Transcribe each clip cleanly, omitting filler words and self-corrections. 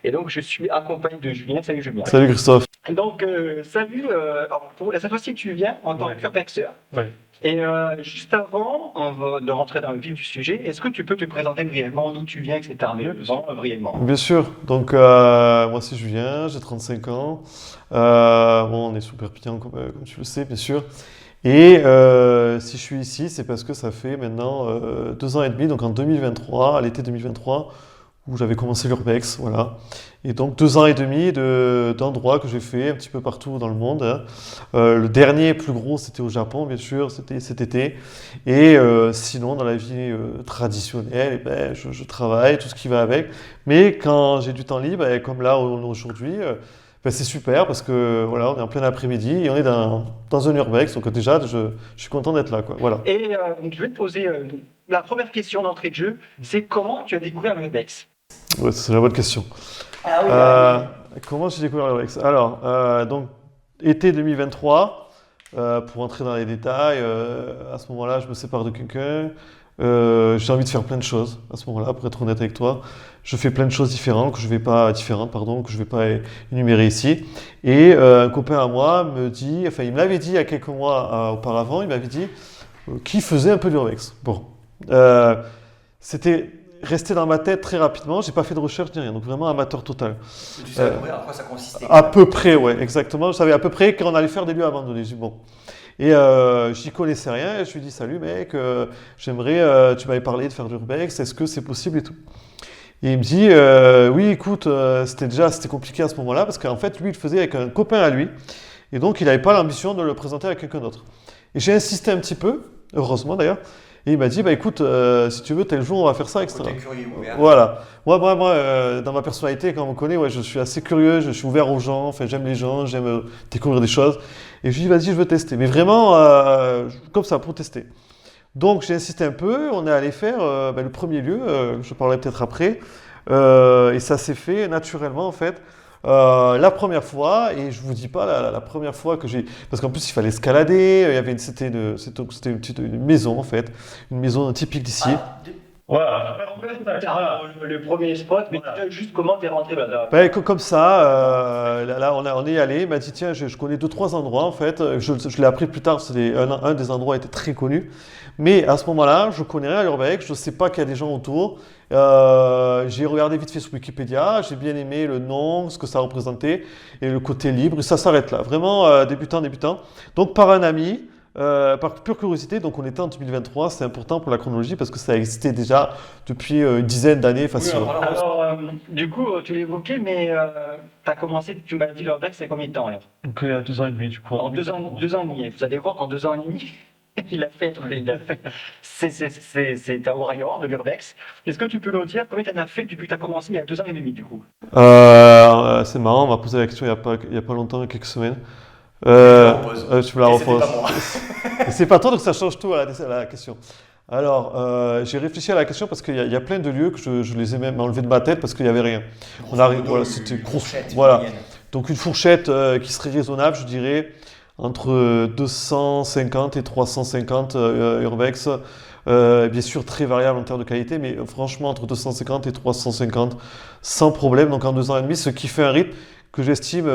Et donc, je suis accompagné de Julien. Salut Julien. Salut Christophe. Donc, salut, alors, pour la cette fois-ci tu viens en tant qu'urbexer. Ouais. Et juste avant de rentrer dans le vif du sujet, est-ce que tu peux te présenter brièvement d'où tu viens, etc. Mais brièvement. Bien sûr. Donc, moi c'est Julien, j'ai 35 ans. Bon, on est sous Perpignan, comme tu le sais, bien sûr. Et si je suis ici, c'est parce que ça fait maintenant 2 ans et demi, donc en 2023, à l'été 2023, où j'avais commencé l'Urbex, voilà. Et donc 2 ans et demi d'endroits que j'ai fait un petit peu partout dans le monde, hein. Le dernier plus gros, c'était au Japon, bien sûr, c'était cet été. Et sinon, dans la vie traditionnelle, eh ben, je travaille, tout ce qui va avec. Mais quand j'ai du temps libre, et comme là aujourd'hui, ben, c'est super parce que voilà, on est en plein après-midi et on est dans un urbex. Donc déjà, je suis content d'être là, quoi. Voilà. Et donc, je vais te poser la première question d'entrée de jeu, c'est comment tu as découvert l'urbex? Ouais, c'est la bonne question. Ah oui, Comment j'ai découvert l'urbex? Alors, donc été 2023. Pour entrer dans les détails, à ce moment-là, je me sépare de quelqu'un. J'ai envie de faire plein de choses à ce moment-là, pour être honnête avec toi. Je fais plein de choses différentes que je vais pas énumérer ici. Et un copain à moi me dit, enfin, il me l'avait dit il y a quelques mois auparavant, il m'avait dit qu'il faisait un peu d'urbex. Bon, c'était resté dans ma tête très rapidement. J'ai pas fait de recherche ni rien, donc vraiment amateur total. Tu savais à quoi ça consistait? À peu près, ouais, exactement. Je savais à peu près quand on allait faire des lieux abandonnés. J'ai dit, bon. Et j'y connaissais rien. Et je lui ai dit, salut mec, j'aimerais, tu m'avais parlé de faire de l'urbex, est-ce que c'est possible et tout. Et il me dit, oui, écoute, c'était compliqué à ce moment-là parce qu'en fait, lui, il le faisait avec un copain à lui. Et donc, il n'avait pas l'ambition de le présenter à quelqu'un d'autre. Et j'ai insisté un petit peu, heureusement d'ailleurs. Et il m'a dit, bah écoute, si tu veux, tel jour, on va faire ça, etc. Côté curieux, ouvert. Voilà. Moi, dans ma personnalité, quand on me connaît, ouais, je suis assez curieux, je suis ouvert aux gens, enfin, j'aime les gens, j'aime découvrir des choses. Et je lui dis, vas-y, je veux tester. Mais vraiment, comme ça, pour tester. Donc, j'ai insisté un peu, on est allé faire le premier lieu, je parlerai peut-être après. Et ça s'est fait naturellement, en fait. La première fois, et je vous dis pas la première fois que j'ai, parce qu'en plus il fallait escalader, il y avait c'était une maison en fait, une maison typique d'ici. Voilà. Le premier spot, mais juste comment t'es rentré là-bas? Ben, comme ça, là on est allé, il m'a dit tiens, je connais 2-3 endroits en fait, je l'ai appris plus tard, un des endroits était très connu, mais à ce moment-là, je connais rien à l'urbex, je ne sais pas qu'il y a des gens autour. J'ai regardé vite fait sur Wikipédia, j'ai bien aimé le nom, ce que ça représentait et le côté libre, et ça s'arrête là, vraiment débutant. Donc par un ami, par pure curiosité, donc on était en 2023, c'est important pour la chronologie parce que ça existait déjà depuis une dizaine d'années facilement. Oui, alors, du coup, tu l'évoquais, mais tu as commencé, tu m'as dit l'urbex, c'est combien de temps alors? Donc il y a 2 ans et demi, du coup. En 2 ans et demi. Vous allez voir qu'en 2 ans et demi, il a fait. C'est un warrior de l'urbex. Est-ce que tu peux nous dire combien tu en as fait depuis que tu as commencé il y a 2 ans et demi du coup? C'est marrant, on m'a posé la question il y a pas longtemps, il y a quelques semaines. Tu me la reposes. C'est pas toi, donc ça change tout à la question. Alors, j'ai réfléchi à la question parce qu'il y a plein de lieux que je les ai même enlevés de ma tête parce qu'il n'y avait rien. Voilà, c'était grosse. Voilà. Donc une fourchette qui serait raisonnable, je dirais, entre 250 et 350 urbex. Bien sûr, très variable en termes de qualité, mais franchement, entre 250 et 350, sans problème. Donc en 2 ans et demi, ce qui fait un rythme que j'estime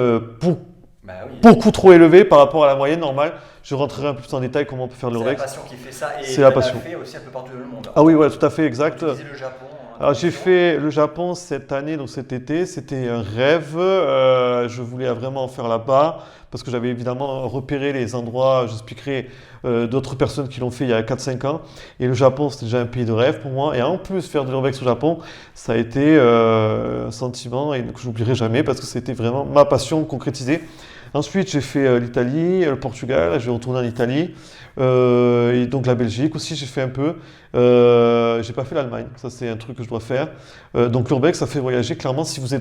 beaucoup trop élevé par rapport à la moyenne normale. Je rentrerai un peu plus en détail comment on peut faire de l'urbex. C'est la passion qui fait ça et c'est la passion. fait aussi un peu partout dans le monde. Ah oui, ouais, tout à fait, exact. Tu disais le Japon. Alors j'ai fait le Japon cette année, donc cet été, c'était un rêve. Je voulais vraiment en faire là-bas parce que j'avais évidemment repéré les endroits, j'expliquerai d'autres personnes qui l'ont fait il y a 4-5 ans. Et le Japon, c'était déjà un pays de rêve pour moi. Et en plus, faire de l'urbex au Japon, ça a été un sentiment et que j'oublierai jamais parce que c'était vraiment ma passion concrétisée. Ensuite, j'ai fait l'Italie, le Portugal, je vais retourner en Italie, et donc la Belgique aussi, j'ai fait un peu. J'ai pas fait l'Allemagne, ça c'est un truc que je dois faire. Donc l'urbex, ça fait voyager. Clairement, si vous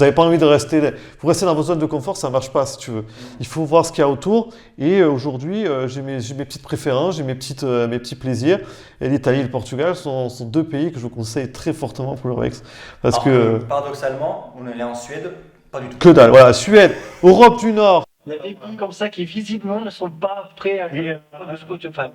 avez pas envie de rester, vous restez dans vos zones de confort, ça marche pas si tu veux. Il faut voir ce qu'il y a autour. Et aujourd'hui, j'ai mes petites préférences, j'ai mes petits plaisirs. Et l'Italie et le Portugal sont 2 pays que je vous conseille très fortement pour l'urbex. Paradoxalement, on est allé en Suède. Pas du tout. Que dalle, voilà, Suède, Europe du Nord. Il y a des pays comme ça qui visiblement ne sont pas prêts à aller enfin,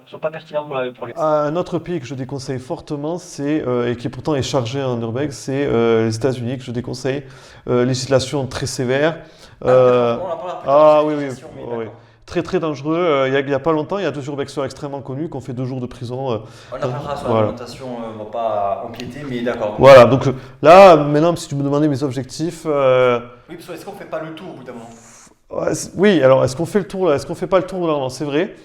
ne sont pas pertinents pour les. Un autre pays que je déconseille fortement, et qui pourtant est chargé en urbex, c'est les États-Unis que je déconseille. Législation très sévère. On en parle après. Oui, oui, Mais oui. d'accord. Très très dangereux. Il y a pas longtemps, il y a 2 urbexeurs extrêmement connus qui ont fait 2 jours de prison. On en parlera sur Voilà. l'alimentation, on va pas empiéter, mais d'accord. Voilà, donc là, maintenant, si tu me demandais mes objectifs, Oui, parce que est-ce qu'on fait pas le tour au bout d'un moment? oui, alors est-ce qu'on fait le tour là? Est-ce qu'on fait pas le tour là? Non, c'est vrai.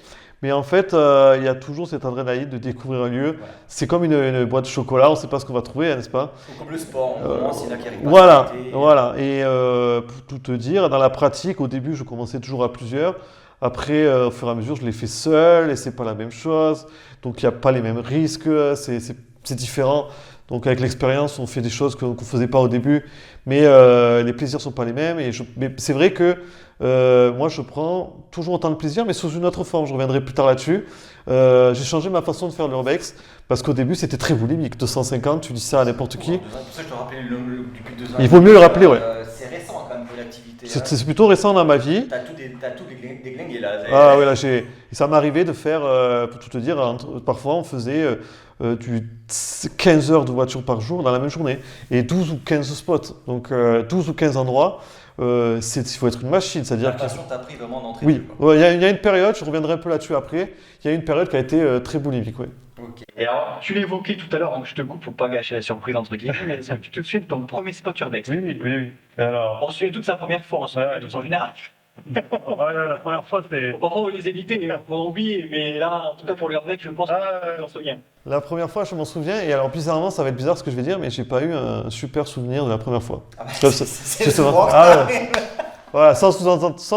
Mais en fait, il y a toujours cette adrénaline de découvrir un lieu. Ouais. C'est comme une boîte de chocolat, on ne sait pas ce qu'on va trouver, hein, n'est-ce pas? Ou comme le sport, on commence, c'est là qui arrive pas. Voilà, voilà. Et pour tout te dire, dans la pratique, au début, je commençais toujours à plusieurs. Après, au fur et à mesure, je l'ai fait seul et c'est pas la même chose. Donc, il n'y a pas les mêmes risques, c'est différent. Donc, avec l'expérience, on fait des choses qu'on ne faisait pas au début, mais les plaisirs sont pas les mêmes. Mais c'est vrai que moi, je prends toujours autant de plaisir, mais sous une autre forme. Je reviendrai plus tard là-dessus. J'ai changé ma façon de faire l'urbex parce qu'au début, c'était très boulimique. 250, tu dis ça à n'importe qui. C'est pour ça que je te rappelais depuis 2 ans. Il vaut mieux le rappeler, ouais. C'est récent quand même pour l'activité. C'est plutôt récent dans ma vie. T'as tout déglingué là. Ah oui, là, ça m'est arrivé de faire, pour tout te dire, parfois on faisait du 15 heures de voiture par jour dans la même journée et 12 ou 15 spots. Donc 12 ou 15 endroits, il faut être une machine. La C'est-à-dire que, passion t'a pris vraiment d'entrée. oui, ouais, il y a une période, je reviendrai un peu là-dessus après, il y a une période qui a été très boulimique. Ouais. Ok. Et alors, tu l'évoquais tout à l'heure, donc je te coupe pour pas gâcher la surprise entre guillemets, mais ça tout de suite ton premier spot urbex. Oui. Alors, On suit toute sa première fois, on se Ouais. tous en général. voilà, la première fois, c'est. Parfois on les éviter, on oublie, mais là, en tout cas pour l'urbex, je pense qu'on s'en souvient. La première fois, je m'en souviens, et alors bizarrement, ça va être bizarre ce que je vais dire, mais j'ai pas eu un super souvenir de la première fois. Ah bah, Ça, c'est souvent- souvent que Ah ça ouais. arrive. Voilà, sans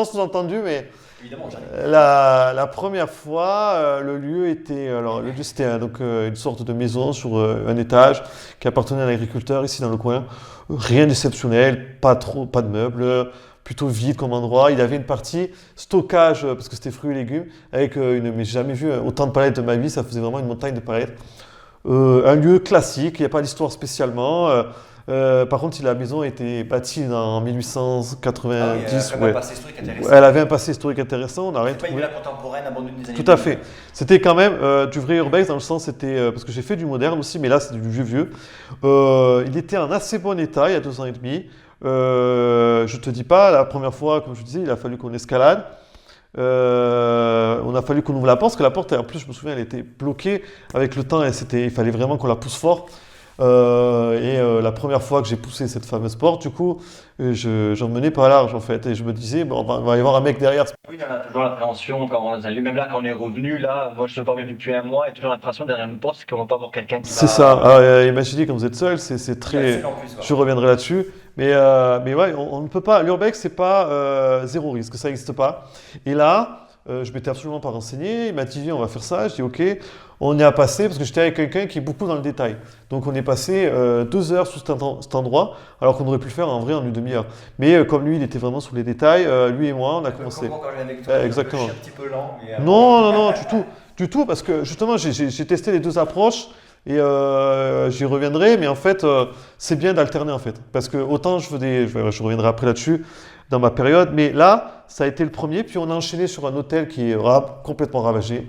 sous-entendu, mais Évidemment, j'arrive. la première fois, le lieu était, alors le lieu c'était donc une sorte de maison sur un étage qui appartenait à un agriculteur ici dans le coin. Rien d'exceptionnel, pas de meubles, plutôt vide comme endroit. Il y avait une partie stockage parce que c'était fruits et légumes avec mais j'ai jamais vu autant de palettes de ma vie. Ça faisait vraiment une montagne de palettes. Un lieu classique, il n'y a pas d'histoire spécialement. Par contre, la maison a été bâtie en 1890. Ah oui, quand même ouais. un passé historique intéressant. Elle avait un passé historique intéressant, on n'a rien C'est pas une trouvé. villa contemporaine abandonnée des années Tout à 2000. fait. C'était quand même du vrai urbex dans le sens, c'était parce que j'ai fait du moderne aussi, mais là c'est du vieux. Il était en assez bon état il y a 2 ans et demi. Je te dis pas, la première fois, comme je disais, il a fallu qu'on escalade. On a fallu qu'on ouvre la porte, parce que la porte, en plus, je me souviens, elle était bloquée avec le temps. Il fallait vraiment qu'on la pousse fort. La première fois que j'ai poussé cette fameuse porte, du coup, j'en menais pas large en fait. Et je me disais, bon, il va y avoir un mec derrière. Oui, on a toujours l'appréhension quand on a vu, même là quand on est revenu, là, moi je suis pas revenu depuis un mois et toujours l'appréhension derrière une porte, c'est qu'on va pas voir quelqu'un qui C'est va. ça. Ah, imaginez quand vous êtes seul, c'est Il y a très. seul en plus, quoi. Je reviendrai là-dessus. Mais ouais, on ne peut pas. L'urbex, c'est pas zéro risque, ça n'existe pas. Et là, je m'étais absolument pas renseigné. Il m'a dit, viens, on va faire ça. Je dis, ok. On y a passé, parce que j'étais avec quelqu'un qui est beaucoup dans le détail. Donc on est passé 2 heures sous cet endroit, alors qu'on aurait pu le faire en vrai en une demi-heure. Mais comme lui, il était vraiment sous les détails, lui et moi, on a commencé. Comme quand je viens avec toi, Exactement. je suis un petit peu lent. Mais, Non, du tout, parce que justement, j'ai testé les 2 approches et j'y reviendrai, mais en fait, c'est bien d'alterner en fait, parce que autant je reviendrai après là-dessus dans ma période, mais là, ça a été le premier, puis on a enchaîné sur un hôtel qui est complètement ravagé.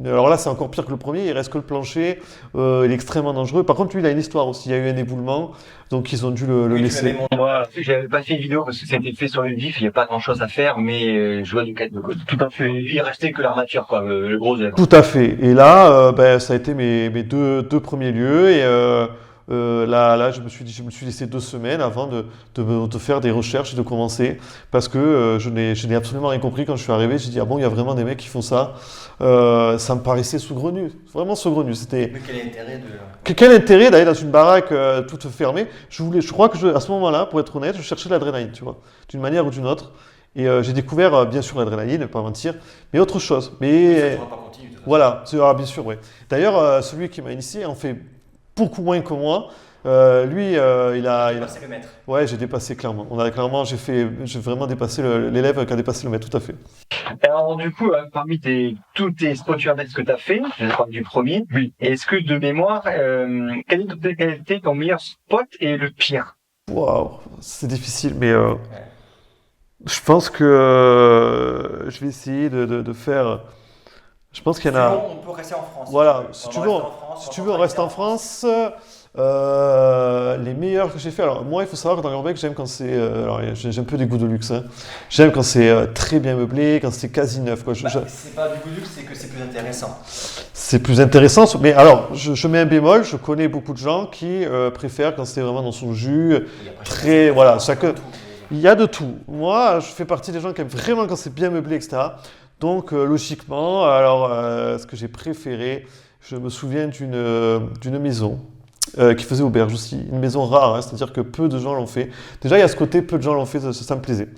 Alors là, c'est encore pire que le premier, il reste que le plancher, il est extrêmement dangereux. Par contre, lui, il a une histoire aussi, il y a eu un éboulement, donc ils ont dû le oui, tu laisser. m'avais montré. Moi, j'avais pas fait une vidéo parce que c'était fait sur le vif, il n'y a pas grand chose à faire, mais je vois du cadre de côté. Tout à fait. Il restait que l'armature, quoi, le gros œuvre. Tout à fait. Et là, ça a été mes deux premiers lieux. Et là, je me suis laissé 2 semaines avant de faire des recherches et de commencer. Parce que je n'ai absolument rien compris quand je suis arrivé. J'ai dit, ah bon, il y a vraiment des mecs qui font ça. Ça me paraissait saugrenu. Vraiment saugrenu. C'était. Mais quel est l'intérêt de. Quel intérêt d'aller dans une baraque toute fermée? Je crois que à ce moment-là, pour être honnête, je cherchais de l'adrénaline, tu vois, d'une manière ou d'une autre. Et j'ai découvert, bien sûr, l'adrénaline, ne pas mentir, mais autre chose. Mais Ça ne pourra pas continuer. de toute façon. voilà, bien sûr, oui. D'ailleurs, celui qui m'a initié en fait beaucoup moins que moi. Lui, il a, C'est le maître. ouais, j'ai dépassé clairement. J'ai vraiment dépassé l'élève qui a dépassé le maître, tout à fait. Alors, du coup, parmi tous tes spots urbex que tu as fait, je parle du premier, Oui. est-ce que de mémoire, quel était ton meilleur spot et le pire? Waouh, c'est difficile, mais Je pense que je vais essayer de faire. Je pense qu'il y en a. Sinon, on peut rester en France. Voilà, si si tu tu veux. veux, On reste en France, si tu on veux, on va reste en partir France. Les meilleurs que j'ai fait. Alors, moi, il faut savoir que dans l'urbex, j'aime quand c'est. Alors, j'ai un peu des goûts de luxe, hein. J'aime quand c'est très bien meublé, quand c'est quasi neuf, quoi. C'est pas du goût de luxe, c'est que c'est plus intéressant. C'est plus intéressant. Mais alors, je mets un bémol. Je connais beaucoup de gens qui préfèrent quand c'est vraiment dans son jus. Et après, Très. Voilà, chacun. tout. Il y a de tout. Moi, je fais partie des gens qui aiment vraiment quand c'est bien meublé, etc. Donc, logiquement, alors, ce que j'ai préféré, je me souviens d'une maison qui faisait auberge aussi. Une maison rare, hein, c'est-à-dire que peu de gens l'ont fait. Déjà, il y a ce côté, peu de gens l'ont fait, ça me plaisait.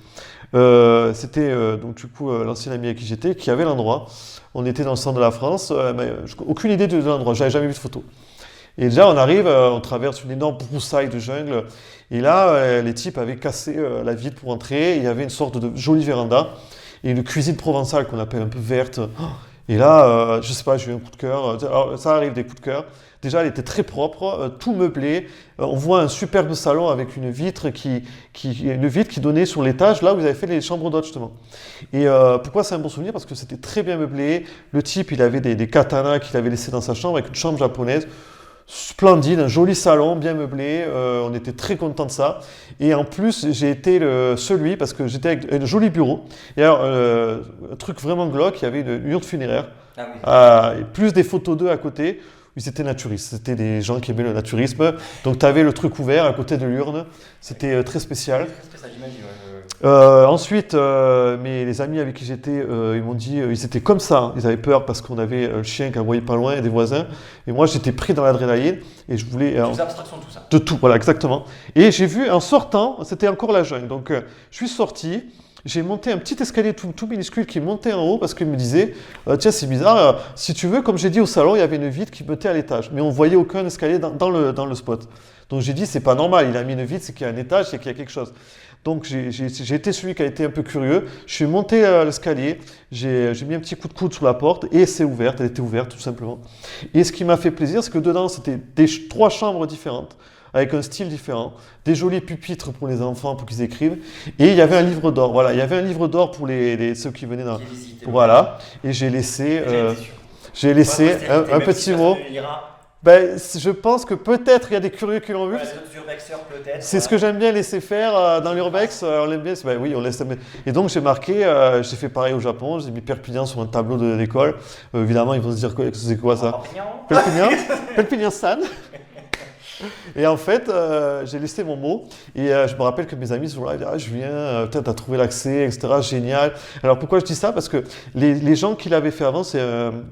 C'était donc du coup l'ancien ami avec qui j'étais qui avait l'endroit. On était dans le centre de la France, mais aucune idée de l'endroit, j'avais jamais vu de photo. Et déjà, on arrive, on traverse une énorme broussaille de jungle. Et là, les types avaient cassé la vitre pour entrer. Il y avait une sorte de jolie véranda et une cuisine provençale qu'on appelle un peu verte. Et là, je sais pas, j'ai eu un coup de cœur. Alors, ça arrive des coups de cœur. Déjà, elle était très propre, tout meublé. On voit un superbe salon avec une vitre une vitre qui donnait sur l'étage, là où ils avaient fait les chambres d'hôtes, justement. Et pourquoi c'est un bon souvenir? Parce que c'était très bien meublé. Le type, il avait des katanas qu'il avait laissés dans sa chambre avec une chambre japonaise. Splendide, un joli salon, bien meublé, on était très contents de ça. Et en plus, j'ai été celui, parce que j'étais avec un joli bureau. Et alors, un truc vraiment glauque, il y avait une urne funéraire, Ah oui. et plus des photos d'eux à côté, où ils étaient naturistes. C'était des gens qui aimaient le naturisme. Donc, tu avais le truc ouvert à côté de l'urne. C'était très spécial. Très spécial, j'imagine. Ensuite, les amis avec qui j'étais, ils m'ont dit, ils étaient comme ça, hein. Ils avaient peur parce qu'on avait un chien qui aboyait pas loin et des voisins. Et moi, j'étais pris dans l'adrénaline et je voulais Tu fais abstraction de tout ça. de tout, voilà, exactement. Et j'ai vu en sortant, c'était encore la jungle. Donc, je suis sorti. J'ai monté un petit escalier tout minuscule qui montait en haut parce qu'il me disait, tiens, c'est bizarre, si tu veux, comme j'ai dit au salon, il y avait une vitre qui montait à l'étage, mais on voyait aucun escalier dans le spot. Donc j'ai dit, c'est pas normal, il a mis une vitre, c'est qu'il y a un étage, c'est qu'il y a quelque chose. Donc j'ai été celui qui a été un peu curieux. Je suis monté à l'escalier, j'ai mis un petit coup de coude sur la porte et c'est ouverte, elle était ouverte tout simplement. Et ce qui m'a fait plaisir, c'est que dedans, c'était trois chambres différentes, avec un style différent, des jolis pupitres pour les enfants pour qu'ils écrivent, et il y avait un livre d'or. Voilà, il y avait un livre d'or pour ceux qui venaient dans. Qui hésite. Voilà, et j'ai laissé, J'ai été sûr. un petit mot. Ben, je pense que peut-être il y a des curieux qui l'ont vu. Voilà, les autres urbexeurs peut-être. C'est ce que j'aime bien laisser faire dans l'urbex. On l'aime bien. Ben oui, on laisse. Et donc j'ai marqué, j'ai fait pareil au Japon. J'ai mis Perpignan sur un tableau d'école. Évidemment, ils vont se dire que c'est quoi ça? Perpignan, Perpignan-san. Et en fait, j'ai laissé mon mot. Et je me rappelle que mes amis ce jour-là, ils disaient, ah, Julien, peut-être t'as trouvé l'accès, etc. Génial. Alors pourquoi je dis ça? Parce que les gens qui l'avaient fait avant, c'est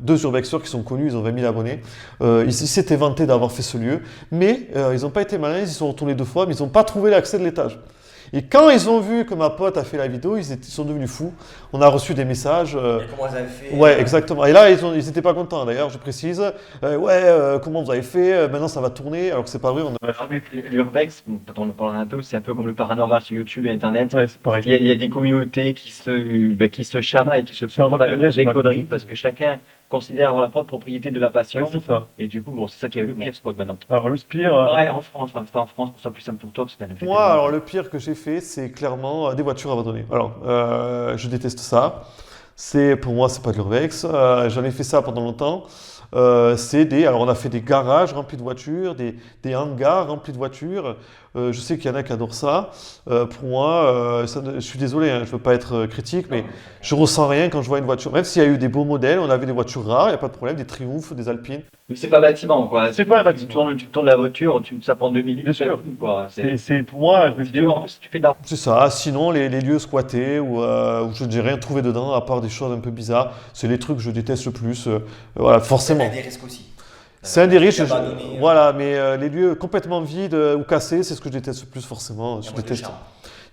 deux urbexeurs qui sont connus, ils ont 20 000 abonnés. Ils s'étaient vantés d'avoir fait ce lieu. Mais ils n'ont pas été malins, ils y sont retournés 2 fois, mais ils n'ont pas trouvé l'accès de l'étage. Et quand ils ont vu que ma pote a fait la vidéo, ils sont devenus fous. On a reçu des messages. Et comment ils avaient fait Ouais, exactement. Et là, ils n'étaient pas contents. D'ailleurs, je précise. Comment vous avez fait? Maintenant, ça va tourner. Alors que c'est pas vrai. L'urbex, on en parle un peu, c'est un peu comme le paranormal sur YouTube et Internet. Ouais, c'est pareil. Il y a des communautés qui se chamaillent, qui se font des conneries parce que chacun considère avoir la propre propriété de la passion. Ouais, c'est ça. Et du coup, bon, c'est ça qui a eu le pire spot maintenant. Alors, le pire, Ouais, en France, enfin, c'est pas en France, pour ça plus simple pour toi, parce que t'as Moi, alors le pire que j'ai fait, c'est clairement des voitures abandonnées. Alors, je déteste ça. Pour moi, c'est pas de l'urbex. J'en ai fait ça pendant longtemps. Alors on a fait des garages remplis de voitures, des hangars remplis de voitures. Je sais qu'il y en a qui adorent ça. Pour moi, je suis désolé, hein, je veux pas être critique, mais je ressens rien quand je vois une voiture. Même s'il y a eu des beaux modèles, on avait des voitures rares, il n'y a pas de problème, des Triumph, des Alpines. Mais c'est pas bâtiment, quoi. C'est pas un bâtiment. Tu tournes la voiture, ça prend 2 minutes. Bien sûr. Quoi. c'est pour moi, je me C'est dis, dur, en plus, tu fais de l'argent. C'est ça. Sinon, les lieux squattés où je n'ai rien trouvé dedans, à part des choses un peu bizarres, c'est les trucs que je déteste le plus. Voilà, forcément. Il y a des risques aussi. C'est un des riches. Abandonné, Voilà, mais les lieux complètement vides ou cassés, c'est ce que je déteste le plus, forcément. Je déteste.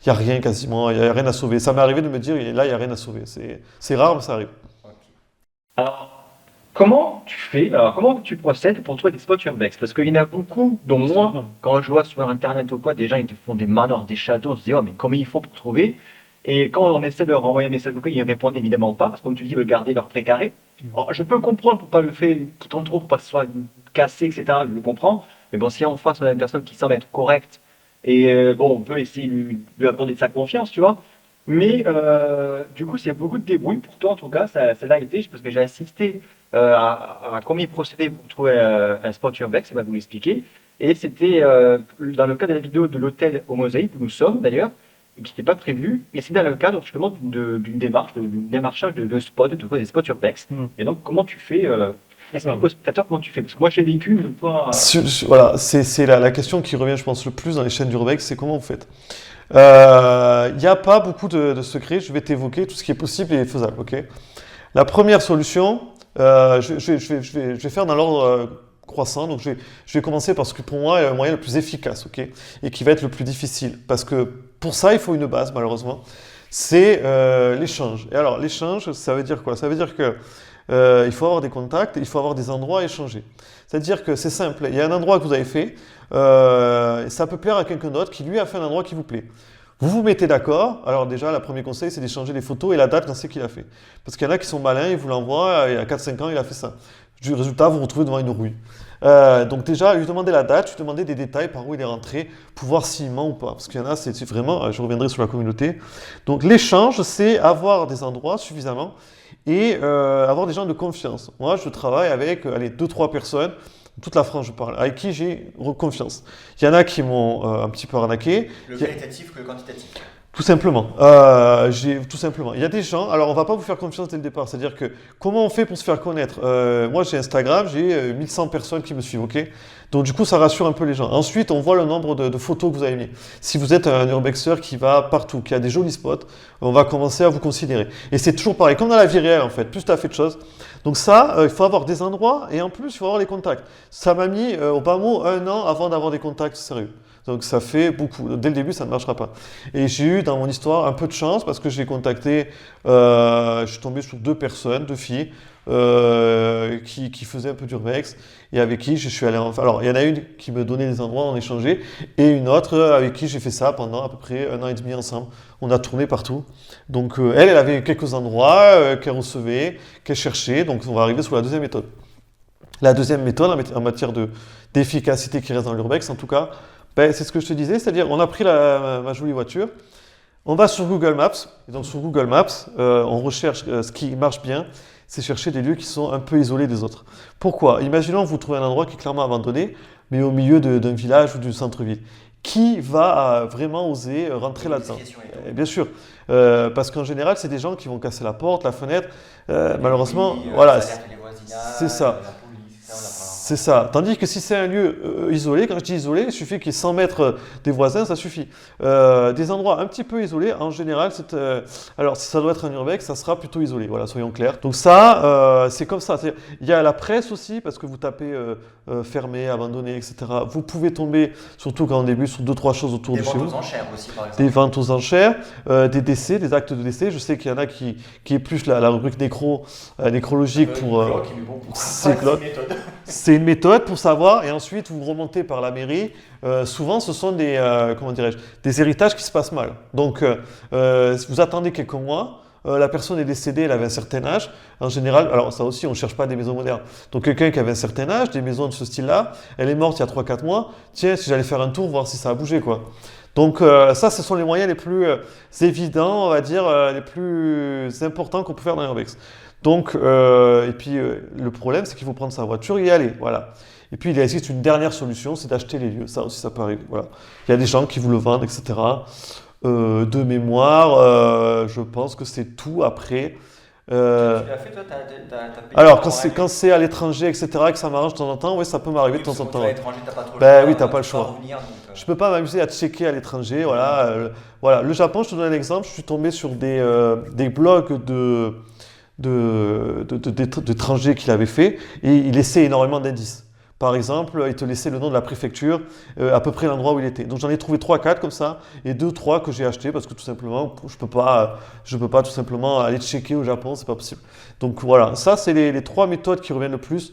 Il n'y a rien quasiment, il n'y a rien à sauver. Ça m'est arrivé de me dire, là, il n'y a rien à sauver. C'est rare, mais ça arrive. Alors, comment tu procèdes pour trouver des spots urbex? Parce qu'il y en a beaucoup, dont moi, quand je vois sur Internet ou quoi, des gens ils te font des manoirs, des châteaux, on se dit, oh, mais comment ils font pour trouver? Et quand on essaie de leur envoyer un message ou quoi, ils répondent évidemment pas, parce que comme tu dis, ils veulent garder leur précaré. Alors, je peux comprendre pour pas le faire, tout en trop, pour pas que ce soit cassé, etc. Je le comprends. Mais bon, si en face on a une personne qui semble être correcte, et bon, on peut essayer de lui accorder de sa confiance, tu vois. Mais du coup, s'il y a beaucoup de débrouille pour toi, en tout cas, ça l'a été, parce que j'ai assisté à combien il procédait pour trouver un spot urbex, ça va vous l'expliquer. Et c'était dans le cadre de la vidéo de l'hôtel au Mosaïque, où nous sommes d'ailleurs, et qui n'était pas prévu, et c'est dans le cadre justement d'une démarche, d'une démarchage de spots, de trouver des spots urbex. Et donc, comment tu fais explique aux spectateurs comment tu fais, parce que moi j'ai vécu une fois. Voilà, c'est la question qui revient, je pense, le plus dans les chaînes d'urbex, c'est comment vous faites. Il n'y a pas beaucoup de secrets, je vais t'évoquer tout ce qui est possible et faisable, ok? La première solution, je vais faire dans l'ordre croissant, donc je vais commencer par ce que pour moi est le moyen le plus efficace, ok? Et qui va être le plus difficile, parce que pour ça, il faut une base, malheureusement, c'est l'échange. Et alors, l'échange, ça veut dire quoi? Ça veut dire que il faut avoir des contacts, il faut avoir des endroits à échanger. C'est-à-dire que c'est simple, il y a un endroit que vous avez fait, ça peut plaire à quelqu'un d'autre qui lui a fait un endroit qui vous plaît. Vous vous mettez d'accord, alors déjà, le premier conseil, c'est d'échanger les photos et la date quand c'est qu'il a fait. Parce qu'il y en a qui sont malins, ils vous l'envoient, il y a 4-5 ans, il a fait ça. Du résultat, vous vous retrouvez devant une rouille. Donc déjà, lui demander la date, lui demander des détails par où il est rentré, pour voir s'il ment ou pas. Parce qu'il y en a, c'est vraiment, je reviendrai sur la communauté. Donc l'échange, c'est avoir des endroits suffisamment et avoir des gens de confiance. Moi, je travaille avec 2-3 personnes, toute la France je parle, avec qui j'ai confiance. Il y en a qui m'ont un petit peu arnaqué. Le qualitatif que le quantitatif. Tout simplement. Tout simplement. Il y a des gens, alors on va pas vous faire confiance dès le départ, c'est-à-dire que comment on fait pour se faire connaître? Moi j'ai Instagram, j'ai 1100 personnes qui me suivent, ok? Donc du coup ça rassure un peu les gens. Ensuite on voit le nombre de photos que vous avez mis. Si vous êtes un urbexer qui va partout, qui a des jolis spots, on va commencer à vous considérer. Et c'est toujours pareil, comme dans la vie réelle en fait, plus tu as fait de choses. Donc ça, il faut avoir des endroits et en plus il faut avoir les contacts. Ça m'a mis au bas mot 1 an avant d'avoir des contacts sérieux. Donc ça fait beaucoup. Dès le début, ça ne marchera pas. Et j'ai eu dans mon histoire un peu de chance parce que j'ai contacté, je suis tombé sur 2 personnes, 2 filles qui faisaient un peu d'urbex et avec qui je suis allé. Alors il y en a une qui me donnait des endroits, on échangeait, et une autre avec qui j'ai fait ça pendant à peu près 1 an et demi ensemble. On a tourné partout. Donc elle avait quelques endroits qu'elle recevait, qu'elle cherchait. Donc on va arriver sur la deuxième méthode. La deuxième méthode en matière d'efficacité qui reste dans l'urbex, en tout cas. Ben, c'est ce que je te disais, c'est-à-dire on a pris ma jolie voiture, on va sur Google Maps, et donc sur Google Maps, on recherche ce qui marche bien, c'est chercher des lieux qui sont un peu isolés des autres. Pourquoi? Imaginons que vous trouvez un endroit qui est clairement abandonné, mais au milieu d'un village ou du centre-ville. Qui va vraiment oser rentrer là-dedans? Bien sûr, parce qu'en général, c'est des gens qui vont casser la porte, la fenêtre, malheureusement, voilà, c'est ça. C'est ça. Tandis que si c'est un lieu isolé, quand je dis isolé, il suffit qu'il y ait 100 mètres des voisins, ça suffit. Des endroits un petit peu isolés, en général, alors si ça doit être un urbex, ça sera plutôt isolé, voilà, soyons clairs. Donc ça, c'est comme ça. Il y a la presse aussi, parce que vous tapez fermé, abandonné, etc. Vous pouvez tomber, surtout quand on débute, sur 2-3 choses autour de chez vous. Des ventes aux enchères aussi, par exemple. Des ventes aux enchères, des décès, des actes de décès. Je sais qu'il y en a qui épluchent la rubrique nécrologique pour... C'est une méthode pour savoir, et ensuite vous remontez par la mairie. Souvent, ce sont des héritages qui se passent mal. Donc, vous attendez quelques mois. La personne est décédée, elle avait un certain âge. En général, alors ça aussi, on ne cherche pas des maisons modernes. Donc, quelqu'un qui avait un certain âge, des maisons de ce style-là, elle est morte il y a 3-4 mois. Tiens, si j'allais faire un tour, voir si ça a bougé, quoi. Donc, ça, ce sont les moyens les plus évidents, on va dire, les plus importants qu'on peut faire dans l'urbex. Donc, et puis le problème, c'est qu'il faut prendre sa voiture et y aller, voilà. Et puis il existe une dernière solution, c'est d'acheter les lieux. Ça aussi, ça peut arriver, voilà. Il y a des gens qui vous le vendent, etc. De mémoire, je pense que c'est tout après. Tu l'as fait, toi, t'as payé Alors, quand c'est à l'étranger, etc., que ça m'arrange de temps en temps, oui, ça peut m'arriver de temps en temps. À l'étranger, t'as pas trop le Ben choix, oui, t'as pas le tu peux choix. revenir, Je peux pas m'amuser à checker à l'étranger, voilà. Voilà. Le Japon, je te donne un exemple, je suis tombé sur des blogs d'étrangers qu'il avait fait, et il laissait énormément d'indices. Par exemple, il te laissait le nom de la préfecture, à peu près l'endroit où il était. Donc j'en ai trouvé 3-4 comme ça, et 2-3 que j'ai achetés parce que tout simplement, je peux pas tout simplement aller checker au Japon, c'est pas possible. Donc voilà, ça c'est les 3 méthodes qui reviennent le plus.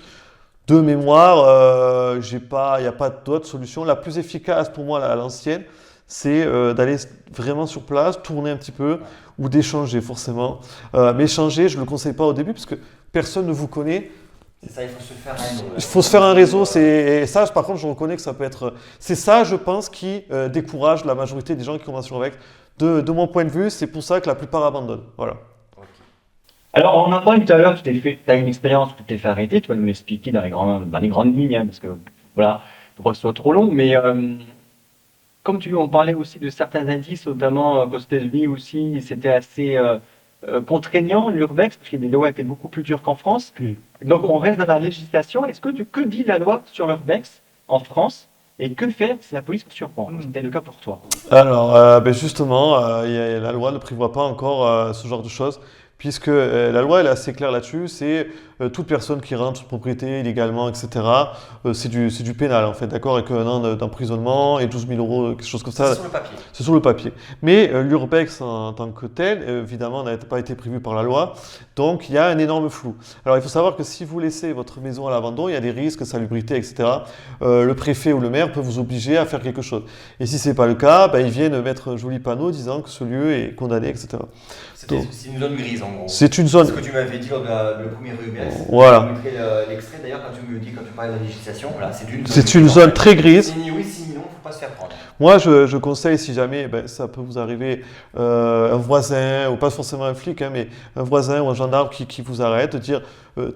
De mémoire, il n'y a pas d'autre solution. La plus efficace pour moi à l'ancienne, c'est d'aller vraiment sur place, tourner un petit peu, ou d'échanger forcément. Mais échanger, je ne le conseille pas au début parce que personne ne vous connaît. C'est ça, il faut se faire un réseau. Il faut se faire un réseau. Et ça, par contre, je reconnais que ça peut être... C'est ça, je pense, qui décourage la majorité des gens qui commencent sur Urbex de mon point de vue, c'est pour ça que la plupart abandonnent. Voilà. Ok. Alors, on a parlé tout à l'heure, tu as une expérience que tu t'es fait arrêter, tu vas nous l'expliquer dans les grandes lignes, hein, parce que voilà, pour pas que ce soit trop long, mais comme tu on parlait aussi de certains indices, notamment qu'aux États-Unis aussi, c'était assez contraignant, l'urbex, parce que les lois étaient beaucoup plus dures qu'en France. Donc, on reste dans la législation. Que dit la loi sur l'urbex en France et que faire si la police vous surprend? C'était le cas pour toi. Alors, justement, la loi ne prévoit pas encore ce genre de choses, puisque la loi elle est assez claire là-dessus, c'est toute personne qui rentre sur propriété illégalement, etc., c'est du pénal, en fait, d'accord, avec un an d'emprisonnement et 12 000 euros, quelque chose comme ça. C'est sur le papier. C'est sur le papier. Mais l'urbex en tant que tel, évidemment, n'a pas été prévu par la loi, donc il y a un énorme flou. Alors, il faut savoir que si vous laissez votre maison à l'abandon, il y a des risques, salubrité, etc. Le préfet ou le maire peut vous obliger à faire quelque chose. Et si ce n'est pas le cas, ils viennent mettre un joli panneau disant que ce lieu est condamné, etc. C'est une zone grise en gros. C'est une zone. Ce que tu m'avais dit lors de le premier UBS. Voilà. Je mettrai l'extrait d'ailleurs quand tu me dis, quand tu parlais de la législation. Voilà, c'est une zone très grise. C'est ni oui, si ni non, faut pas se faire prendre. Moi, je conseille, si jamais ça peut vous arriver, un voisin, ou pas forcément un flic, hein, mais un voisin ou un gendarme qui vous arrête, de dire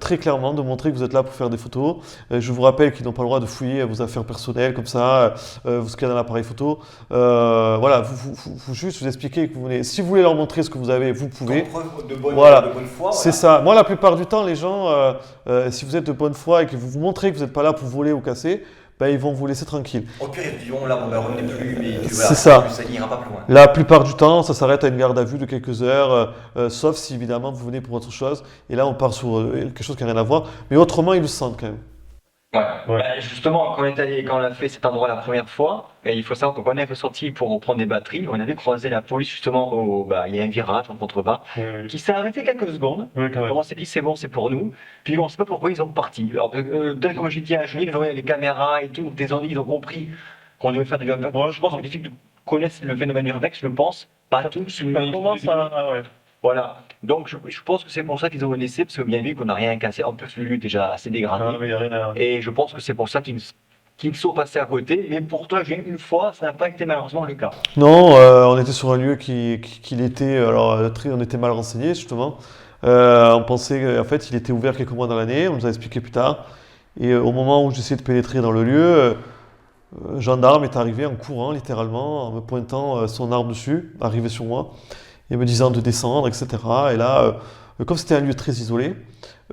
très clairement, de montrer que vous êtes là pour faire des photos. Je vous rappelle qu'ils n'ont pas le droit de fouiller vos affaires personnelles comme ça, ce qu'il y a dans l'appareil photo. Voilà, vous juste vous expliquez que vous voulez. Si vous voulez leur montrer ce que vous avez, vous pouvez. Comme preuve de bonne foi. C'est ça. Moi, la plupart du temps, les gens, si vous êtes de bonne foi et que vous vous montrez que vous n'êtes pas là pour voler ou casser, ils vont vous laisser tranquille. Au pire, ils diront là, revenez plus, mais c'est ça. Ça n'ira pas plus loin. La plupart du temps, ça s'arrête à une garde à vue de quelques heures, sauf si évidemment vous venez pour autre chose. Et là, on part sur quelque chose qui n'a rien à voir. Mais autrement, ils le sentent quand même. Ouais. Justement, quand on a fait cet endroit la première fois, et il faut savoir que quand on est ressorti pour reprendre des batteries, on avait croisé la police justement il y a un virage en contrebas, qui s'est arrêté quelques secondes. On s'est dit c'est bon, c'est pour nous. Puis on ne sait pas pourquoi ils sont partis. Alors, comme j'ai dit à Julie, les caméras et tout, ils ont compris qu'on devait faire des urbex. Moi, je pense que les filles connaissent le phénomène urbex, je pense. Pas tous, mais voilà. Donc je pense que c'est pour ça qu'ils ont laissé, parce que bien vu qu'on n'a rien cassé. En plus, le lieu est déjà assez dégradé. Et je pense que c'est pour ça qu'ils sont passés à côté. Mais pour toi, une fois, ça n'a pas été malheureusement le cas. Non, on était sur un lieu qui était, on était mal renseigné justement. On pensait, en fait, il était ouvert quelques mois dans l'année. On nous a expliqué plus tard. Et au moment où j'essayais de pénétrer dans le lieu, un gendarme est arrivé en courant, littéralement, en me pointant son arme dessus, arrivé sur moi, et me disant de descendre, etc. Et là, comme c'était un lieu très isolé,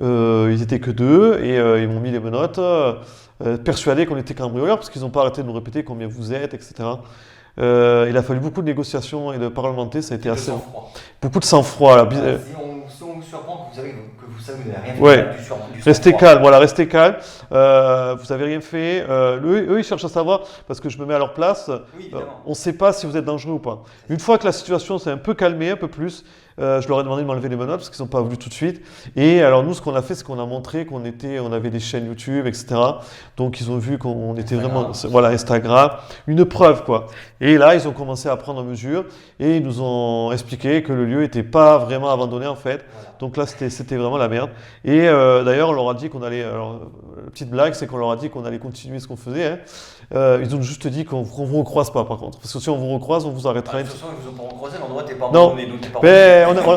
ils étaient que deux, et ils m'ont mis les menottes, persuadés qu'on était cambrioleurs, parce qu'ils n'ont pas arrêté de nous répéter combien vous êtes, etc. Il a fallu beaucoup de négociations et de parlementer, ça a été assez... Beaucoup de sang-froid. Si on vous surprend, que vous savez, vous n'avez rien fait. Ouais. Restez calme, voilà, restez calme. Vous n'avez rien fait. Eux, ils cherchent à savoir, parce que je me mets à leur place, on ne sait pas si vous êtes dangereux ou pas. Une fois que la situation s'est un peu calmée, un peu plus, je leur ai demandé de m'enlever les menottes parce qu'ils n'ont pas voulu tout de suite. Et alors nous, ce qu'on a fait, c'est qu'on a montré qu'on avait des chaînes YouTube, etc. Donc ils ont vu qu'on était vraiment, voilà, Instagram, une preuve quoi. Et là, ils ont commencé à prendre mesure et ils nous ont expliqué que le lieu n'était pas vraiment abandonné en fait. Donc là, c'était vraiment la merde. Et d'ailleurs, on leur a dit qu'on allait. Alors, la petite blague, c'est qu'on leur a dit qu'on allait continuer ce qu'on faisait. Hein. Ils ont juste dit qu'on ne vous recroise pas, par contre. Parce que si on vous recroise, on vous arrêtera. De toute façon, ils vous ont pas recroisé, l'endroit n'était pas abandonné.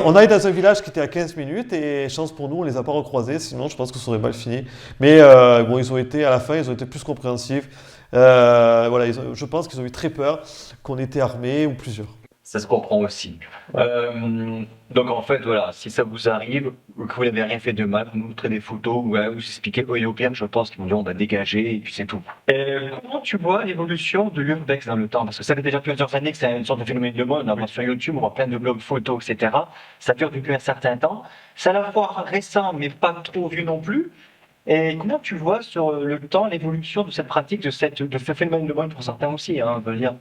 On allait dans un village qui était à 15 minutes et chance pour nous, on ne les a pas recroisés. Sinon, je pense que ça aurait mal fini. Mais bon, ils ont été, à la fin, ils ont été plus compréhensifs. Voilà, je pense qu'ils ont eu très peur qu'on était armés ou plusieurs. Ça se comprend aussi. Donc en fait, voilà, si ça vous arrive, que vous n'avez rien fait de mal, vous montrez des photos, vous expliquez au pire, je pense qu'ils vont dire on va dégager et puis c'est tout. Comment tu vois l'évolution de l'urbex dans le temps? Parce que ça fait déjà plusieurs années que c'est une sorte de phénomène de mode, on voit sur YouTube, on voit plein de blogs photos, etc. Ça dure depuis un certain temps. C'est à la fois récent, mais pas trop vieux non plus. Et comment tu vois sur le temps l'évolution de cette pratique, de ce phénomène de mode pour certains aussi, hein, on peut dire.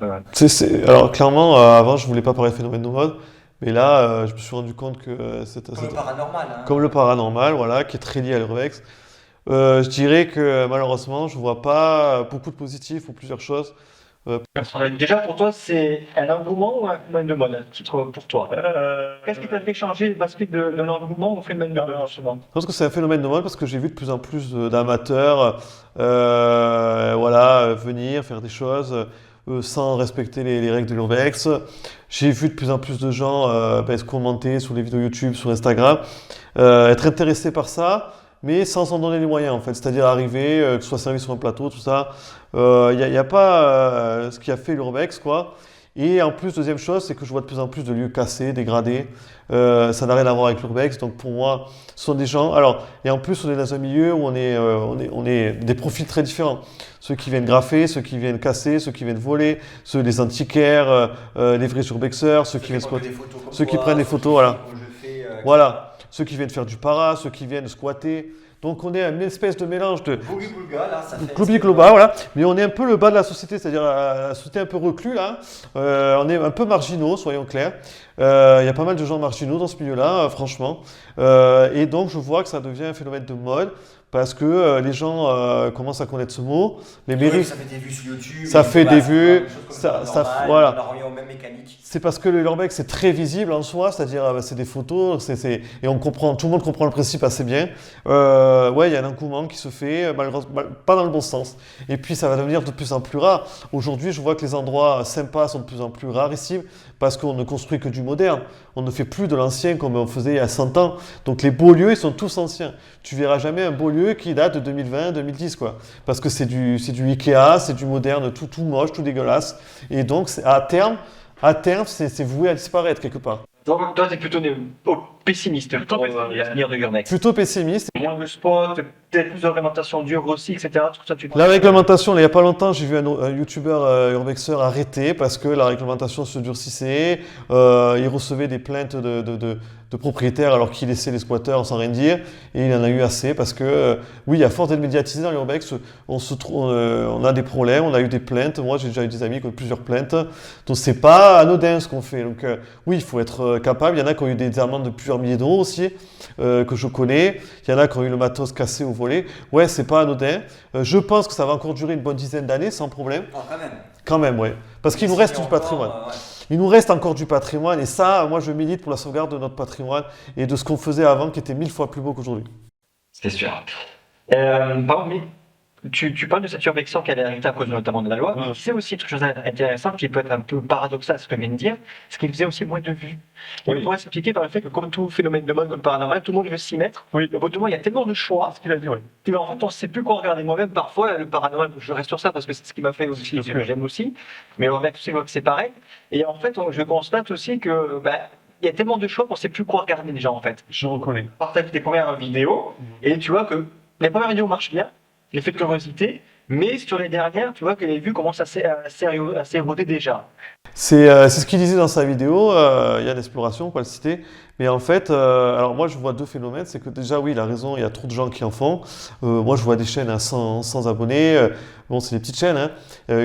Alors clairement, avant je voulais pas parler de phénomène de mode, mais là je me suis rendu compte que c'était comme le paranormal. Hein. Comme le paranormal, voilà, qui est très lié à l'urbex. Je dirais que malheureusement, je vois pas beaucoup de positifs ou plusieurs choses. Déjà, pour toi, c'est un engouement ou un phénomène de mode, un titre pour toi? Qu'est-ce qui t'a fait changer le basket de l'engouement au phénomène de mode, justement? Je pense que c'est un phénomène de mode parce que j'ai vu de plus en plus d'amateurs voilà, venir, faire des choses. sans respecter les règles de l'urbex. J'ai vu de plus en plus de gens se commenter sur les vidéos YouTube, sur Instagram, être intéressés par ça, mais sans s'en donner les moyens en fait. C'est-à-dire arriver, que ce soit servi sur un plateau, tout ça. Il n'y a pas ce qui a fait l'urbex, quoi. Et en plus, deuxième chose, c'est que je vois de plus en plus de lieux cassés, dégradés. Ça n'a rien à voir avec l'urbex. Donc pour moi, ce sont des gens. Alors, et en plus, on est dans un milieu où on est des profils très différents. Ceux qui viennent graffer, ceux qui viennent casser, ceux qui viennent voler, ceux les antiquaires, les vrais urbexeurs, ceux qui viennent squatter, ceux qui prennent des photos, voilà. Voilà, ceux qui viennent faire du para, ceux qui viennent squatter. Donc on est une espèce de mélange de Bouli-boulga, là, ça fait. Globi-globa, voilà. Mais on est un peu le bas de la société, c'est-à-dire la société un peu reclus là. On est un peu marginaux, soyons clairs. Il y a pas mal de gens marginaux dans ce milieu-là, franchement. Et donc je vois que ça devient un phénomène de mode parce que les gens commencent à connaître ce mot. Les mairies, Ça fait des vues sur YouTube. ça fait des vues, ça, voilà. On revient aux mêmes mécaniques. C'est parce que l'urbex c'est très visible en soi, c'est-à-dire c'est des photos, et on comprend, tout le monde comprend le principe assez bien. Ouais, il y a un engouement qui se fait, malheureusement, pas dans le bon sens. Et puis ça va devenir de plus en plus rare. Aujourd'hui, je vois que les endroits sympas sont de plus en plus rarissimes parce qu'on ne construit que du moderne. On ne fait plus de l'ancien comme on faisait il y a 100 ans. Donc les beaux lieux, ils sont tous anciens. Tu verras jamais un beau lieu qui date de 2020, 2010, quoi. Parce que c'est du Ikea, c'est du moderne, tout moche, tout dégueulasse. Et donc, à terme, c'est voué à disparaître quelque part. Donc, toi, t'es plutôt pessimiste pour l'avenir de l'urbex. Plutôt pessimiste. Moins de spot, peut-être plus de réglementation dure aussi, etc. Tout ça, tu La réglementation, il n'y a pas longtemps, j'ai vu un youtubeur urbexeur arrêté parce que la réglementation se durcissait. Il recevait des plaintes de propriétaires alors qu'il laissait les squatteurs sans rien dire. Et il en a eu assez parce que, oui, à force d'être médiatisé dans l'urbex, on a des problèmes, on a eu des plaintes. Moi, j'ai déjà eu des amis qui ont eu plusieurs plaintes. Donc, c'est pas anodin ce qu'on fait. Donc, oui, il faut être capable. Il y en a qui ont eu des amendes de plusieurs milliers d'euros aussi, que je connais. Il y en a qui ont eu le matos cassé ou volé. Ouais, c'est pas anodin. Je pense que ça va encore durer une bonne dizaine d'années sans problème. Oh, quand même. Quand même, ouais. Parce qu'il nous reste du patrimoine. Ouais. Il nous reste encore du patrimoine et ça, moi je milite pour la sauvegarde de notre patrimoine et de ce qu'on faisait avant qui était 1000 fois plus beau qu'aujourd'hui. C'est sûr. Pardon, mais tu parles de cette urbexation qui a hérité à cause notamment de la loi. Ouais. C'est aussi une chose intéressante qui peut être un peu paradoxale, ce que je viens de dire, ce qui faisait aussi moins de vues. Et Oui. on pourrait s'expliquer par le fait que comme tout phénomène de mode, comme paranormal, tout le monde veut s'y mettre. Oui. Au bout du moment, il y a tellement de choix. Ce qu'il a dit, oui. En fait, on ne sait plus quoi regarder. Moi-même, parfois, le paranormal, je reste sur ça parce que c'est ce qui m'a fait aussi, Bien sûr. j'aime aussi. Mais le urbex, c'est pareil. Et en fait, je constate aussi que, il y a tellement de choix qu'on ne sait plus quoi regarder déjà, en fait. Je reconnais. Partage tes premières vidéos et tu vois que les premières vidéos marchent bien, l'effet de curiosité, mais sur les dernières, tu vois que les vues commencent à s'éroder déjà. C'est ce qu'il disait dans sa vidéo, il y a l'exploration, on peut le citer. Mais en fait, alors moi je vois deux phénomènes, c'est que déjà oui, il a raison, il y a trop de gens qui en font. Moi je vois des chaînes à 100 abonnés, bon c'est des petites chaînes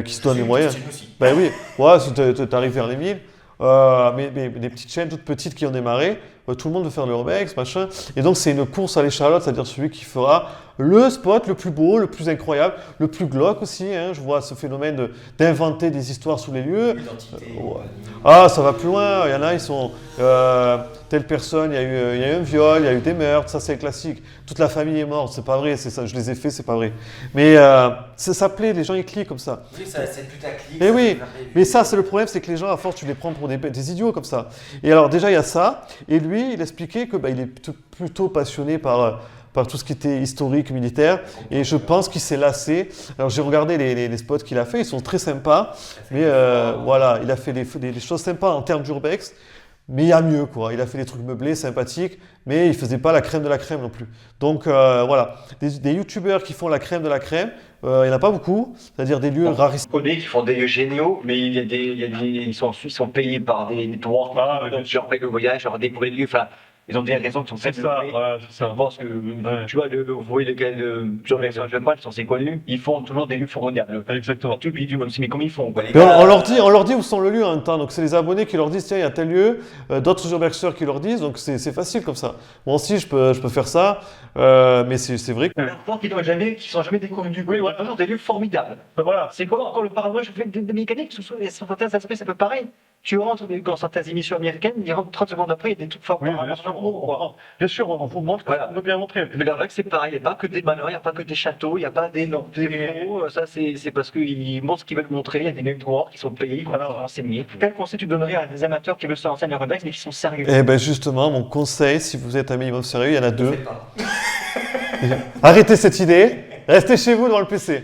qui se donnent les moyens. Ben oui, ouais, tu arrives vers les 1000. Mais des petites chaînes toutes petites qui ont démarré, tout le monde veut faire le urbex, machin. Et donc c'est une course à l'échalote, c'est-à-dire celui qui fera le spot le plus beau, le plus incroyable, le plus glauque aussi. Je vois ce phénomène d'inventer des histoires sous les lieux. Ah, ça va plus loin. Il y en a, ils sont telle personne, il y a eu un viol, il y a eu des meurtres, ça c'est classique. Toute la famille est morte, c'est pas vrai, c'est ça, je les ai fait, c'est pas vrai. Mais ça plaît, les gens ils cliquent comme ça. Oui, c'est putaclic. Et oui, mais ça c'est le problème, c'est que les gens à force tu les prends pour des idiots comme ça. Et alors déjà il y a ça, et lui il expliquait que il est plutôt passionné par tout ce qui était historique, militaire, et je pense qu'il s'est lassé. Alors j'ai regardé les spots qu'il a fait, ils sont très sympas, mais voilà, il a fait des choses sympas en termes d'urbex, mais il y a mieux quoi. Il a fait des trucs meublés, sympathiques, mais il faisait pas la crème de la crème non plus. Donc voilà, des youtubeurs qui font la crème de la crème, il n'y en a pas beaucoup, c'est-à-dire des lieux rarissimes. Qui font des lieux géniaux, mais ils sont payés par des tours, genre le voyage, genre découvrir des lieux, enfin, ils ont des raisons qui sont C'est ça, voilà, c'est ça. Je pense que, tu vois, vous voyez lesquels, sur les jeunes matchs, sont assez connus, ils font toujours des lieux formidables. Exactement. Tout le pays du monde, mais comment ils font quoi, les Mais gars, on leur dit où sont le lieu en même temps. Donc c'est les abonnés qui leur disent tiens il y a tel lieu, d'autres urbexeurs qui leur disent, donc c'est facile comme ça. Moi aussi je peux faire ça, mais c'est vrai que qui sont jamais découverts du bruit, voilà, des lieux formidables. Voilà. C'est comment encore le paranormal, je fais des mécaniques, ce sont les 131 aspects, c'est un peu pareil. tu rentres dans certaines émissions américaines, 30 secondes après, il est tout fort. Oui, bien sûr, on comprend. Bien sûr, on vous montre Voilà. qu'on veut bien montrer. Mais la règle, c'est pareil, il n'y a pas que des manors, il n'y a pas que des châteaux, il n'y a pas des héros, ça c'est parce qu'ils montrent ce qu'ils veulent montrer, il y a des networks qui sont payés pour renseigner. Quel conseil tu donnerais à des amateurs qui veulent se lancer en urbex mais qui sont sérieux? Eh ben justement, mon conseil, si vous êtes un minimum sérieux, il y en a Ne deux. faites pas. Arrêtez cette idée, restez chez vous devant le PC.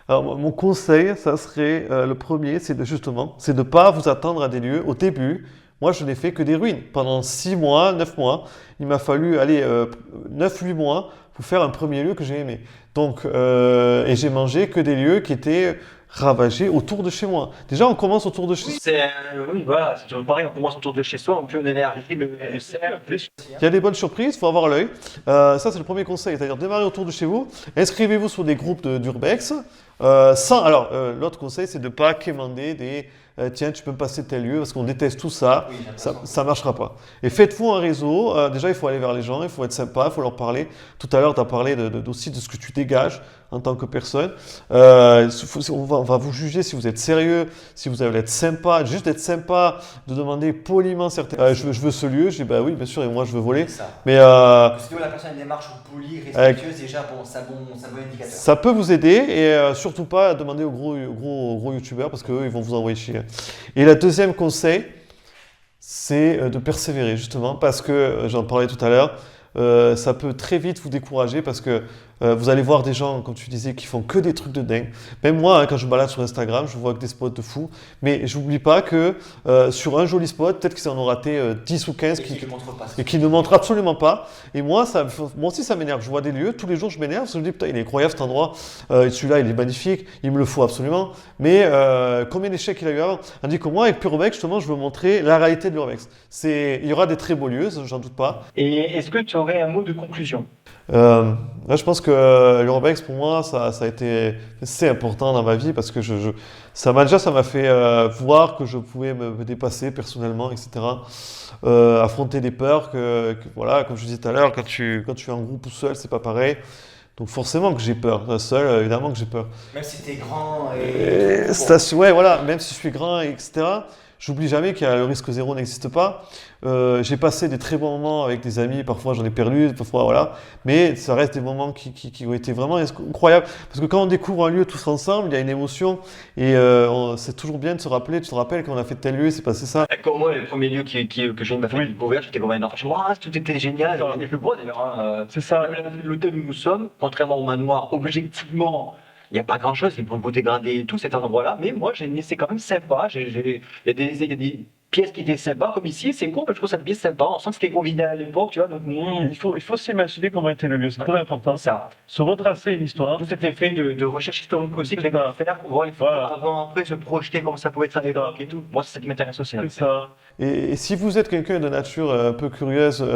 Alors, mon conseil, ça serait le premier, c'est de ne pas vous attendre à des lieux. Au début, moi, je n'ai fait que des ruines. Pendant 6 mois, 9 mois, il m'a fallu aller 9-8 mois pour faire un premier lieu que j'ai aimé. Donc, et j'ai mangé que des lieux qui étaient ravagés autour de chez moi. Déjà, on commence autour de chez soi. Oui, voilà, c'est toujours pareil, on commence autour de chez soi, on peut énergie, le cerf, Il y a des bonnes surprises, il faut avoir l'œil. Ça, c'est le premier conseil, c'est-à-dire démarrer autour de chez vous. Inscrivez-vous sur des groupes d'urbex. L'autre conseil, c'est de ne pas quémander des tiens, tu peux me passer tel lieu, parce qu'on déteste tout ça. Oui, j'ai Ça l'impression. ne marchera pas. Et faites-vous un réseau. Déjà, il faut aller vers les gens, il faut être sympa, il faut leur parler. Tout à l'heure, tu as parlé aussi de ce que tu dégages en tant que personne. On va vous juger si vous êtes sérieux, si vous allez être sympa, juste être sympa, de demander poliment certaines. Je veux ce lieu. Je dis bah oui, bien sûr, et moi je veux voler. C'est ça. Mais Si la personne a une démarche polie, respectueuse, déjà, bon, c'est un bon indicateur. ça peut vous aider et surtout pas demander aux gros youtubeurs parce qu'eux, ils vont vous envoyer chier. Et le deuxième conseil, c'est de persévérer justement parce que, j'en parlais tout à l'heure, ça peut très vite vous décourager parce que vous allez voir des gens, comme tu disais, qui font que des trucs de dingue. Même moi, hein, quand je me balade sur Instagram, je vois que des spots de fou. Mais j'oublie pas que sur un joli spot, peut-être qu'ils en ont raté 10 ou 15 Et qui ne montre pas. et qui ne montrent absolument pas. Et moi aussi, ça m'énerve. Je vois des lieux, tous les jours, je m'énerve. Parce que je me dis, putain, il est incroyable cet endroit. Celui-là, il est magnifique. Il me le faut absolument. Mais combien d'échecs il a eu avant? Tandis que moi, avec Purebex, justement, je veux montrer la réalité de l'urbex. Il y aura des très beaux lieux, j'en doute pas. Et est-ce que tu aurais un mot de conclusion? Là, je pense que l'urbex, pour moi, ça a été c'est important dans ma vie parce que ça m'a fait voir que je pouvais me dépasser personnellement, etc. Affronter des peurs voilà, comme je disais tout à l'heure, quand tu es en groupe ou seul, c'est pas pareil. Donc forcément que j'ai peur. Seul, évidemment que j'ai peur. Même si t'es grand et. Ouais, voilà, même si je suis grand, etc. J'oublie jamais que le risque zéro n'existe pas. J'ai passé des très bons moments avec des amis, parfois j'en ai perdu, parfois voilà. Mais ça reste des moments qui ont été vraiment incroyables. Parce que quand on découvre un lieu tous ensemble, il y a une émotion et c'est toujours bien de se rappeler. Tu te rappelles quand on a fait tel lieu, il s'est passé ça. Comme moi, le premier lieu que j'ai m'a fait découvrir, j'étais comme un enfant. Je me suis dit, tout était génial, c'était le plus beau d'ailleurs. Hein. C'est ça. L'hôtel où nous sommes, contrairement au manoir, objectivement, il n'y a pas grand chose, il est beau dégradé et tout cet endroit-là, mais moi, c'est quand même sympa. Il y a des pièces qui étaient sympas, comme ici, c'est con, mais je trouve cette pièce sympa. On sent que c'était convivial à l'époque, tu vois. Donc, Il faut s'imaginer comment était le lieu, c'est très important. ça. Se retracer une histoire. Tout cet effet de recherche historique aussi que les gars faire pour voir les photos avant, après, se projeter comme ça pouvait être à l'époque et tout. Moi, c'est ça qui m'intéresse aussi. C'est ça. Et si vous êtes quelqu'un de nature un peu curieuse,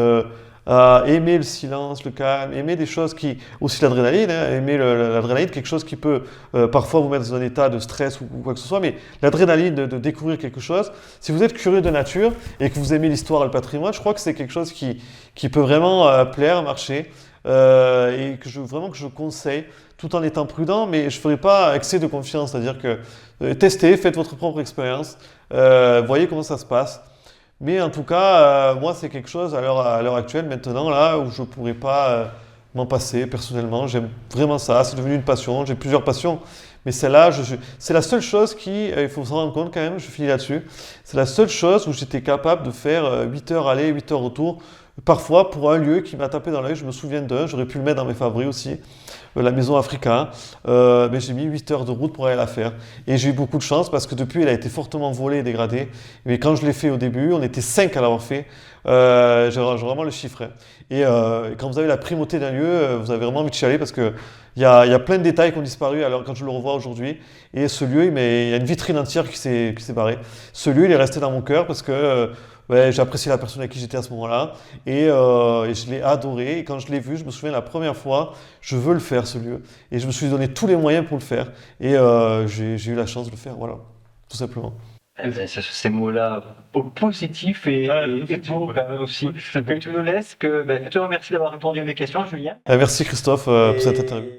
à aimer le silence, le calme, aimer des choses qui, aussi l'adrénaline, hein, aimer l'adrénaline, quelque chose qui peut parfois vous mettre dans un état de stress ou quoi que ce soit, mais l'adrénaline de découvrir quelque chose, si vous êtes curieux de nature et que vous aimez l'histoire et le patrimoine, je crois que c'est quelque chose qui peut vraiment plaire, marcher, et que je conseille, tout en étant prudent, mais je ne ferai pas excès de confiance, c'est-à-dire que testez, faites votre propre expérience, voyez comment ça se passe. Mais en tout cas, moi, c'est quelque chose à l'heure actuelle, maintenant, là, où je ne pourrais pas m'en passer personnellement. J'aime vraiment ça, c'est devenu une passion. J'ai plusieurs passions, mais celle-là, c'est la seule chose il faut s'en rendre compte quand même, je finis là-dessus, c'est la seule chose où j'étais capable de faire 8 heures aller, 8 heures retour. Parfois, pour un lieu qui m'a tapé dans l'œil, je me souviens d'un, j'aurais pu le mettre dans mes favoris aussi, la maison Africa, mais j'ai mis 8 heures de route pour aller la faire. Et j'ai eu beaucoup de chance parce que depuis, elle a été fortement volée et dégradée. Mais quand je l'ai fait au début, on était 5 à l'avoir fait. J'ai vraiment le chiffre. Hein. Et quand vous avez la primauté d'un lieu, vous avez vraiment envie de chialer parce qu'il y a plein de détails qui ont disparu alors quand je le revois aujourd'hui. Et ce lieu, il y a une vitrine entière qui s'est barrée. Ce lieu, il est resté dans mon cœur parce que j'ai apprécié la personne avec qui j'étais à ce moment-là et je l'ai adoré. Et quand je l'ai vu, je me souviens la première fois, je veux le faire ce lieu. Et je me suis donné tous les moyens pour le faire. Et j'ai eu la chance de le faire, voilà, tout simplement. Ces mots-là, positifs et beaux aussi. Que tu nous laisses, je te remercie d'avoir répondu à mes questions, Julien. Merci Christophe pour cette interview.